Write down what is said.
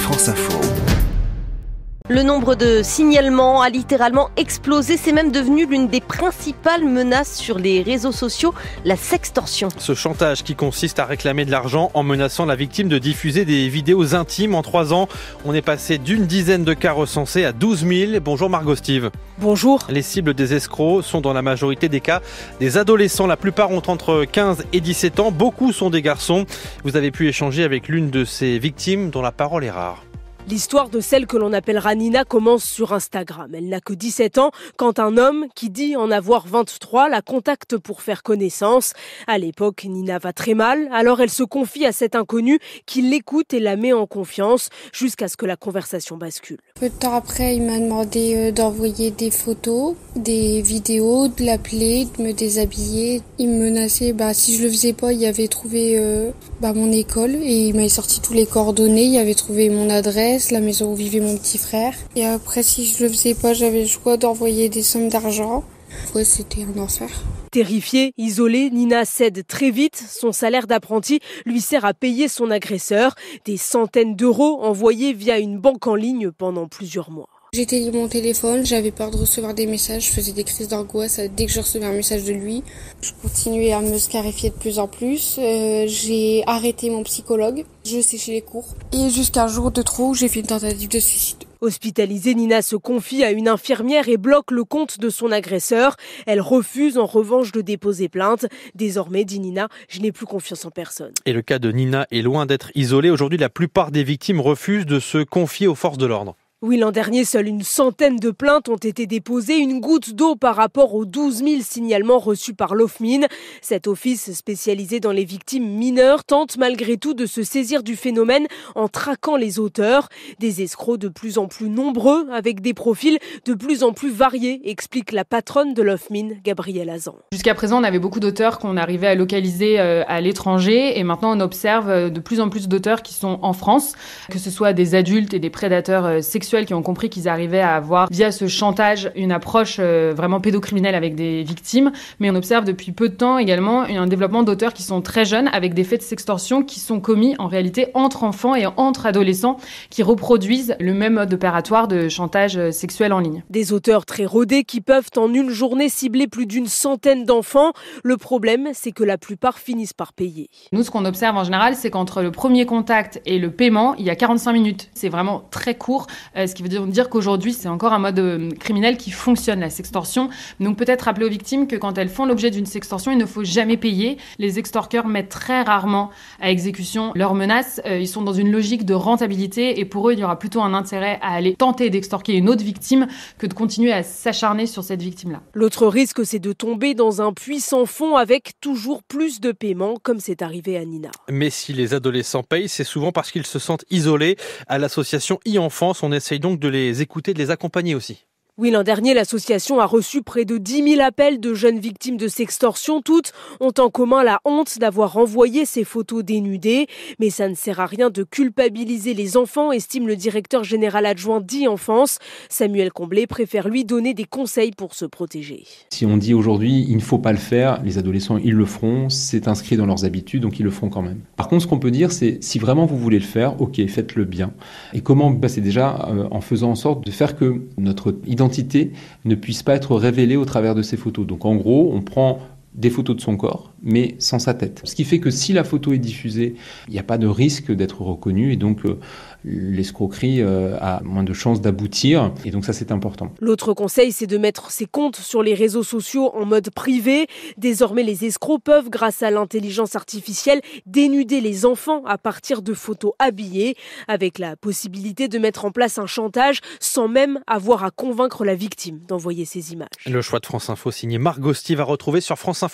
France Info. Le nombre de signalements a littéralement explosé. C'est même devenu l'une des principales menaces sur les réseaux sociaux, la sextorsion. Ce chantage qui consiste à réclamer de l'argent en menaçant la victime de diffuser des vidéos intimes. En 3 ans, on est passé d'une dizaine de cas recensés à 12 000. Bonjour Margot Steve. Bonjour. Les cibles des escrocs sont dans la majorité des cas des adolescents. La plupart ont entre 15 et 17 ans. Beaucoup sont des garçons. Vous avez pu échanger avec l'une de ces victimes dont la parole est rare. L'histoire de celle que l'on appellera Nina commence sur Instagram. Elle n'a que 17 ans quand un homme qui dit en avoir 23 la contacte pour faire connaissance. À l'époque, Nina va très mal, alors elle se confie à cet inconnu qui l'écoute et la met en confiance jusqu'à ce que la conversation bascule. Peu de temps après, il m'a demandé d'envoyer des photos, des vidéos, de l'appeler, de me déshabiller. Il me menaçait, si je le faisais pas, il avait trouvé mon école et il m'avait sorti tous les coordonnées, il avait trouvé mon adresse, la maison où vivait mon petit frère. Et après, si je le faisais pas, j'avais le choix d'envoyer des sommes d'argent. Ouais, c'était un enfer. Terrifiée, isolée, Nina cède très vite. Son salaire d'apprenti lui sert à payer son agresseur. Des centaines d'euros envoyés via une banque en ligne pendant plusieurs mois. J'éteignais mon téléphone, j'avais peur de recevoir des messages, je faisais des crises d'angoisse dès que je recevais un message de lui. Je continuais à me scarifier de plus en plus. J'ai arrêté mon psychologue, je séchais les cours. Et jusqu'à un jour de trop, j'ai fait une tentative de suicide. Hospitalisée, Nina se confie à une infirmière et bloque le compte de son agresseur. Elle refuse en revanche de déposer plainte. Désormais, dit Nina, je n'ai plus confiance en personne. Et le cas de Nina est loin d'être isolé. Aujourd'hui, la plupart des victimes refusent de se confier aux forces de l'ordre. Oui, l'an dernier, seule une centaine de plaintes ont été déposées, une goutte d'eau par rapport aux 12 000 signalements reçus par l'OFMIN. Cet office spécialisé dans les victimes mineures tente malgré tout de se saisir du phénomène en traquant les auteurs. Des escrocs de plus en plus nombreux, avec des profils de plus en plus variés, explique la patronne de l'OFMIN, Gabrielle Azan. Jusqu'à présent, on avait beaucoup d'auteurs qu'on arrivait à localiser à l'étranger et maintenant on observe de plus en plus d'auteurs qui sont en France, que ce soit des adultes et des prédateurs sexuels qui ont compris qu'ils arrivaient à avoir, via ce chantage, une approche vraiment pédocriminelle avec des victimes. Mais on observe depuis peu de temps également un développement d'auteurs qui sont très jeunes, avec des faits de sextorsion qui sont commis en réalité entre enfants et entre adolescents, qui reproduisent le même mode opératoire de chantage sexuel en ligne. Des auteurs très rodés qui peuvent en une journée cibler plus d'une centaine d'enfants. Le problème, c'est que la plupart finissent par payer. Nous, ce qu'on observe en général, c'est qu'entre le premier contact et le paiement, il y a 45 minutes. C'est vraiment très court. Ce qui veut dire qu'aujourd'hui, c'est encore un mode criminel qui fonctionne, la sextorsion. Donc peut-être rappeler aux victimes que quand elles font l'objet d'une sextorsion, il ne faut jamais payer. Les extorqueurs mettent très rarement à exécution leurs menaces. Ils sont dans une logique de rentabilité et pour eux, il y aura plutôt un intérêt à aller tenter d'extorquer une autre victime que de continuer à s'acharner sur cette victime-là. L'autre risque, c'est de tomber dans un puits sans fond avec toujours plus de paiements, comme c'est arrivé à Nina. Mais si les adolescents payent, c'est souvent parce qu'ils se sentent isolés. À l'association e-Enfance, on essaye donc de les écouter, de les accompagner aussi. Oui, l'an dernier, l'association a reçu près de 10 000 appels de jeunes victimes de sextorsion. Toutes ont en commun la honte d'avoir envoyé ces photos dénudées. Mais ça ne sert à rien de culpabiliser les enfants, estime le directeur général adjoint d'e-Enfance. Samuel Comblé préfère lui donner des conseils pour se protéger. Si on dit aujourd'hui, il ne faut pas le faire, les adolescents, ils le feront, c'est inscrit dans leurs habitudes, donc ils le feront quand même. Par contre, ce qu'on peut dire, c'est si vraiment vous voulez le faire, ok, faites-le bien. Et comment ? C'est déjà en faisant en sorte de faire que notre identité ne puisse pas être révélée au travers de ces photos. Donc en gros, on prend des photos de son corps, mais sans sa tête. Ce qui fait que si la photo est diffusée, il n'y a pas de risque d'être reconnu et donc l'escroquerie a moins de chances d'aboutir. Et donc ça, c'est important. L'autre conseil, c'est de mettre ses comptes sur les réseaux sociaux en mode privé. Désormais, les escrocs peuvent, grâce à l'intelligence artificielle, dénuder les enfants à partir de photos habillées, avec la possibilité de mettre en place un chantage sans même avoir à convaincre la victime d'envoyer ces images. Le choix de France Info signé Margot Steve à retrouver sur franceinfo.fr.